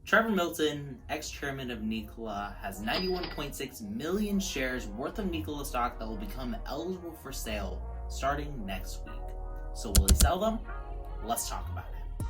Trevor Milton, ex-chairman of NIKOLA, has 91.6 million shares worth of NIKOLA stock that will become eligible for sale starting next week. So will he sell them? Let's talk about it.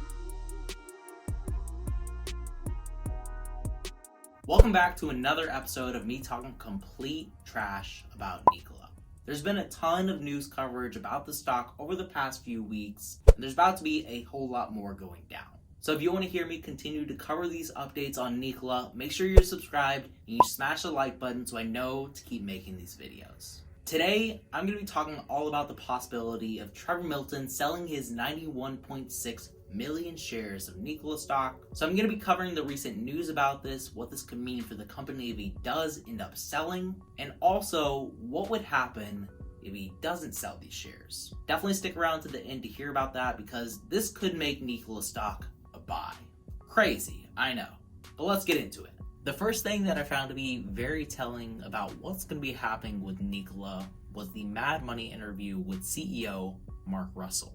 Welcome back to another episode of me talking complete trash about NIKOLA. There's been a ton of news coverage about the stock over the past few weeks, and there's about to be a whole lot more going down. So if you want to hear me continue to cover these updates on NIKOLA, make sure you're subscribed and you smash the like button so I know to keep making these videos. Today, I'm going to be talking all about the possibility of Trevor Milton selling his 91.6 million shares of NIKOLA stock. So I'm going to be covering the recent news about this, what this could mean for the company if he does end up selling, and also what would happen if he doesn't sell these shares. Definitely stick around to the end to hear about that because this could make NIKOLA stock a buy. Crazy, I know, but let's get into it. The first thing that I found to be very telling about what's going to be happening with NIKOLA was the Mad Money interview with CEO Mark Russell.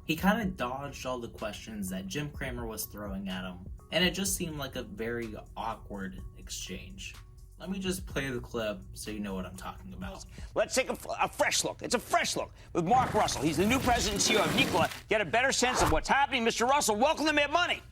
He kind of dodged all the questions that Jim Cramer was throwing at him, and it just seemed like a very awkward exchange. Let me just play the clip so you know what I'm talking about. Let's take a fresh look. It's a fresh look with Mark Russell. He's the new president and CEO of NIKOLA. Get a better sense of what's happening. Mr. Russell, welcome to Mad Money.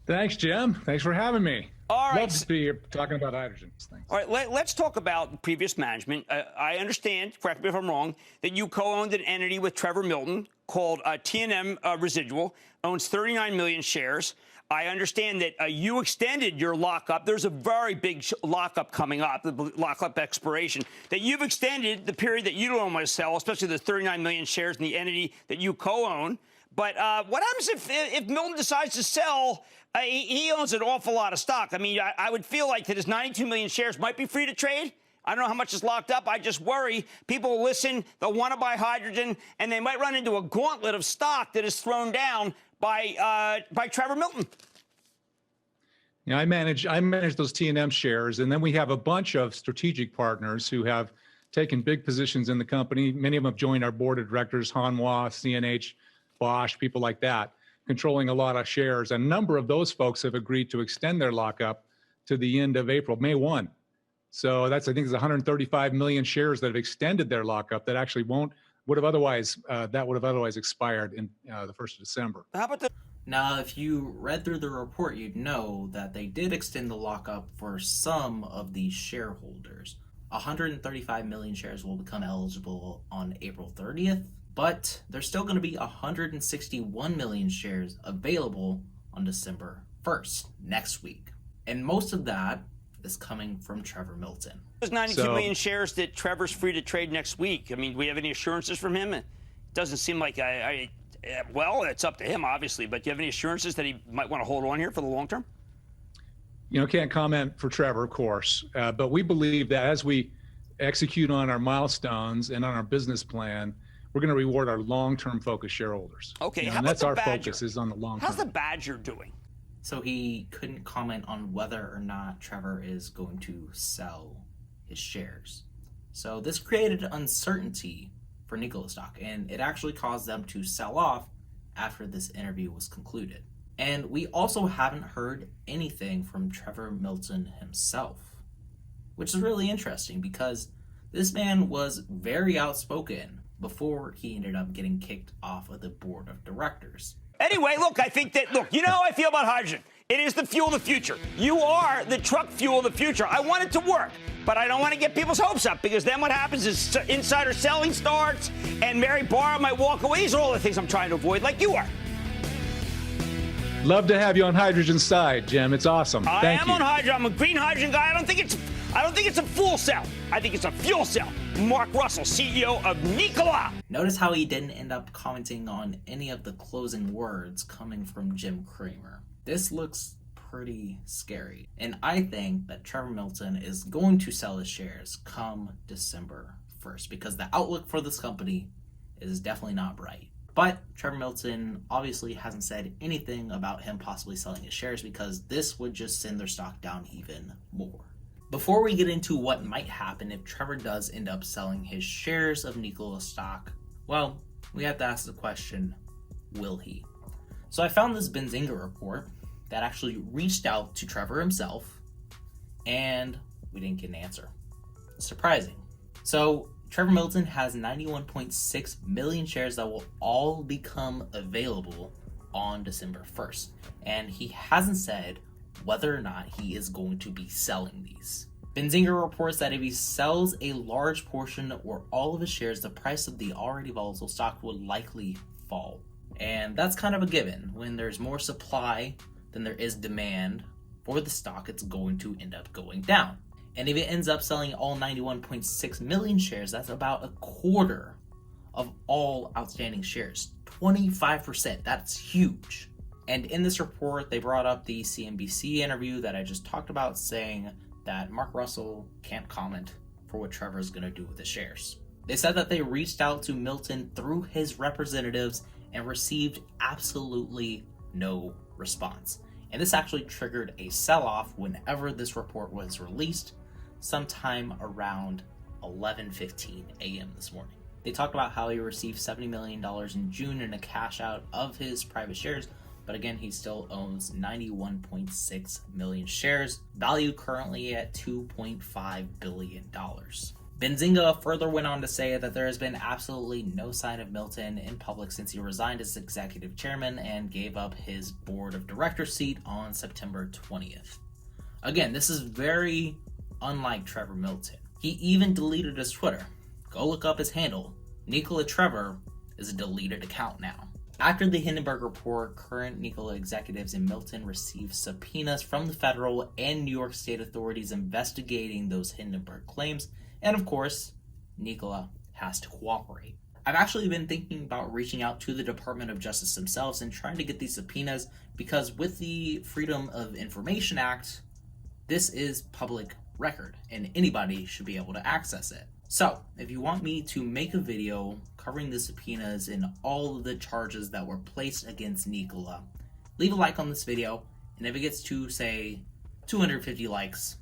Thanks, Jim. Thanks for having me. All right. Love to be here talking about hydrogen. Thanks. All right, let's talk about previous management. I understand, correct me if I'm wrong, that you co-owned an entity with Trevor Milton called T&M Residual, owns 39 million shares. I understand that you extended your lockup. There's a very big lockup coming up, the lockup expiration, that you've extended the period that you don't want to sell, especially the 39 million shares in the entity that you co-own. But what happens if Milton decides to sell? He owns an awful lot of stock. I mean, I would feel like that his 92 million shares might be free to trade. I don't know how much is locked up. I just worry people will listen, they'll want to buy hydrogen, and they might run into a gauntlet of stock that is thrown down by Trevor Milton. Yeah, I manage those T&M shares, and then we have a bunch of strategic partners who have taken big positions in the company. Many of them have joined our board of directors, Hanwha, CNH, Bosch, people like that, controlling a lot of shares. A number of those folks have agreed to extend their lockup to the end of April, May 1. So that's, I think, it's 135 million shares that have extended their lockup that actually would have otherwise expired in the 1st of December. How about the... Now, if you read through the report, you'd know that they did extend the lockup for some of these shareholders. 135 million shares will become eligible on April 30th, but there's still going to be 161 million shares available on December 1st, next week. And most of that is coming from Trevor Milton. There's 92 million shares that Trevor's free to trade next week. I mean, do we have any assurances from him? It doesn't seem like well, it's up to him, obviously, but do you have any assurances that he might want to hold on here for the long term? You know, can't comment for Trevor, of course, but we believe that as we execute on our milestones and on our business plan, we're going to reward our long-term focused shareholders. Okay, you know, how and about that's the our Badger? focus is on the long term. How's the Badger doing? So he couldn't comment on whether or not Trevor is going to sell his shares. So this created uncertainty for NIKOLA stock, and it actually caused them to sell off after this interview was concluded. And we also haven't heard anything from Trevor Milton himself, which is really interesting because this man was very outspoken before he ended up getting kicked off of the board of directors. Anyway, look, I think that, you know how I feel about hydrogen. It is the fuel of the future. You are the truck fuel of the future. I want it to work, but I don't want to get people's hopes up because then what happens is insider selling starts and Mary Barra might walk away. These are all the things I'm trying to avoid, like you are. Love to have you on hydrogen's side, Jim. It's awesome. Thank you. I am on hydrogen. I'm a green hydrogen guy. I don't think it's a fuel cell. I think it's a fuel cell. Mark Russell, CEO of NIKOLA. Notice how he didn't end up commenting on any of the closing words coming from Jim Cramer. This looks pretty scary. And I think that Trevor Milton is going to sell his shares come December 1st because the outlook for this company is definitely not bright. But Trevor Milton obviously hasn't said anything about him possibly selling his shares because this would just send their stock down even more. Before we get into what might happen if Trevor does end up selling his shares of NIKOLA stock, well, we have to ask the question, will he? So I found this Benzinga report that actually reached out to Trevor himself, and we didn't get an answer. Surprising. So Trevor Milton has 91.6 million shares that will all become available on December 1st. And he hasn't said whether or not he is going to be selling these. Benzinga reports that if he sells a large portion or all of his shares, the price of the already volatile stock would likely fall. And that's kind of a given. When there's more supply than there is demand for the stock, it's going to end up going down. And if it ends up selling all 91.6 million shares, that's about a quarter of all outstanding shares. 25%. That's huge. And in this report, they brought up the CNBC interview that I just talked about, saying that Mark Russell can't comment for what Trevor is going to do with the shares. They said that they reached out to Milton through his representatives and received absolutely no response. And this actually triggered a sell-off whenever this report was released, sometime around 11:15 a.m. this morning. They talked about how he received $70 million in June in a cash out of his private shares, but again, he still owns 91.6 million shares, valued currently at $2.5 billion. Benzinga further went on to say that there has been absolutely no sign of Milton in public since he resigned as executive chairman and gave up his board of directors seat on September 20th. Again, this is very unlike Trevor Milton. He even deleted his Twitter. Go look up his handle. NIKOLA Trevor is a deleted account now. After the Hindenburg report, current NIKOLA executives in Milton received subpoenas from the federal and New York state authorities investigating those Hindenburg claims, and of course, NIKOLA has to cooperate. I've actually been thinking about reaching out to the Department of Justice themselves and trying to get these subpoenas, because with the Freedom of Information Act, this is public record and anybody should be able to access it. So, if you want me to make a video covering the subpoenas and all of the charges that were placed against NIKOLA, leave a like on this video, and if it gets to, say, 250 likes,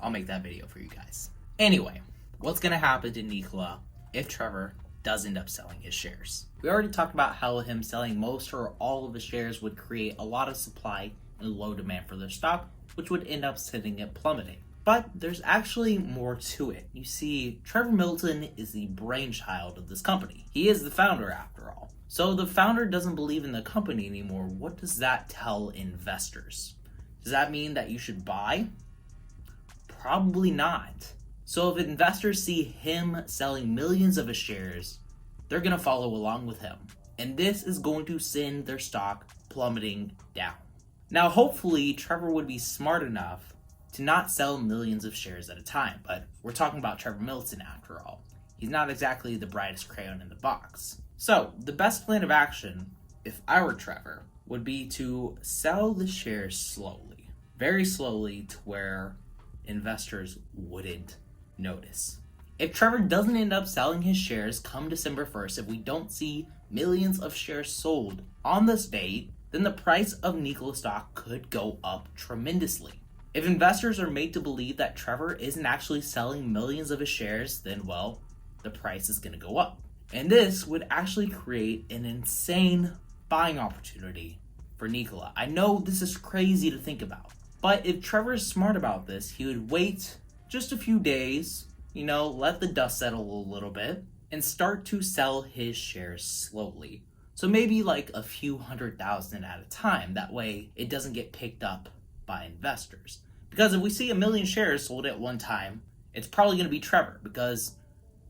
I'll make that video for you guys. Anyway, what's going to happen to NIKOLA if Trevor does end up selling his shares? We already talked about how him selling most or all of the shares would create a lot of supply and low demand for their stock, which would end up sending it plummeting. But there's actually more to it. You see, Trevor Milton is the brainchild of this company. He is the founder, after all. So the founder doesn't believe in the company anymore. What does that tell investors? Does that mean that you should buy? Probably not. So if investors see him selling millions of his shares, they're going to follow along with him. And this is going to send their stock plummeting down. Now, hopefully, Trevor would be smart enough to not sell millions of shares at a time, but we're talking about Trevor Milton after all. He's not exactly the brightest crayon in the box. So, the best plan of action, if I were Trevor, would be to sell the shares slowly. Very slowly, to where investors wouldn't notice. If Trevor doesn't end up selling his shares come December 1st, if we don't see millions of shares sold on this date, then the price of NIKOLA stock could go up tremendously. If investors are made to believe that Trevor isn't actually selling millions of his shares, then, well, the price is going to go up. And this would actually create an insane buying opportunity for NIKOLA. I know this is crazy to think about, but if Trevor is smart about this, he would wait just a few days, let the dust settle a little bit, and start to sell his shares slowly. So maybe like a few 100,000 at a time. That way it doesn't get picked up by investors. Because if we see 1 million shares sold at one time, it's probably going to be Trevor, because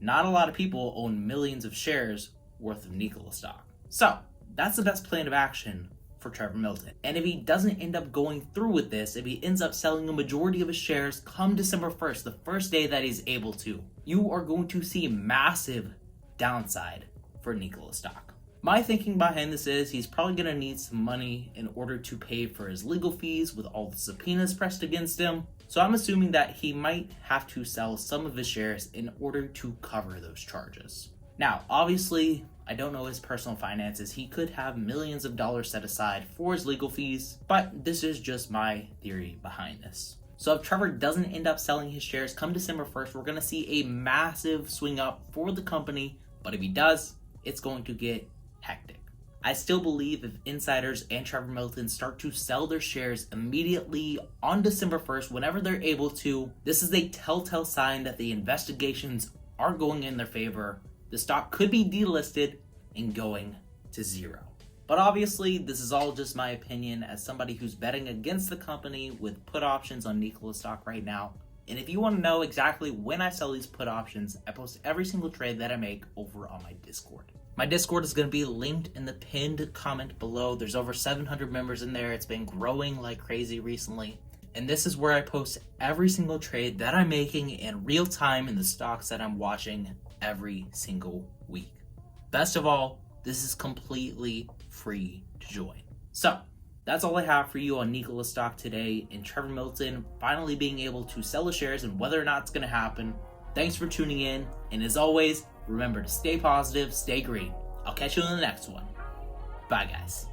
not a lot of people own millions of shares worth of NIKOLA stock. So that's the best plan of action for Trevor Milton. And if he doesn't end up going through with this, if he ends up selling a majority of his shares come December 1st, the first day that he's able to, you are going to see massive downside for NIKOLA stock. My thinking behind this is he's probably going to need some money in order to pay for his legal fees with all the subpoenas pressed against him. So I'm assuming that he might have to sell some of his shares in order to cover those charges. Now, obviously, I don't know his personal finances. He could have millions of dollars set aside for his legal fees, but this is just my theory behind this. So if Trevor doesn't end up selling his shares come December 1st, we're going to see a massive swing up for the company. But if he does, it's going to get hectic. I still believe if insiders and Trevor Milton start to sell their shares immediately on December 1st, whenever they're able to, this is a telltale sign that the investigations are going in their favor. The stock could be delisted and going to zero. But obviously, this is all just my opinion as somebody who's betting against the company with put options on NIKOLA stock right now. And if you want to know exactly when I sell these put options, I post every single trade that I make over on my Discord. My Discord is going to be linked in the pinned comment below. There's over 700 members in there. It's been growing like crazy recently. And this is where I post every single trade that I'm making in real time in the stocks that I'm watching every single week. Best of all, this is completely free to join. So, that's all I have for you on NIKOLA stock today and Trevor Milton finally being able to sell the shares and whether or not it's going to happen. Thanks for tuning in, and as always, remember to stay positive, stay green. I'll catch you in the next one. Bye, guys.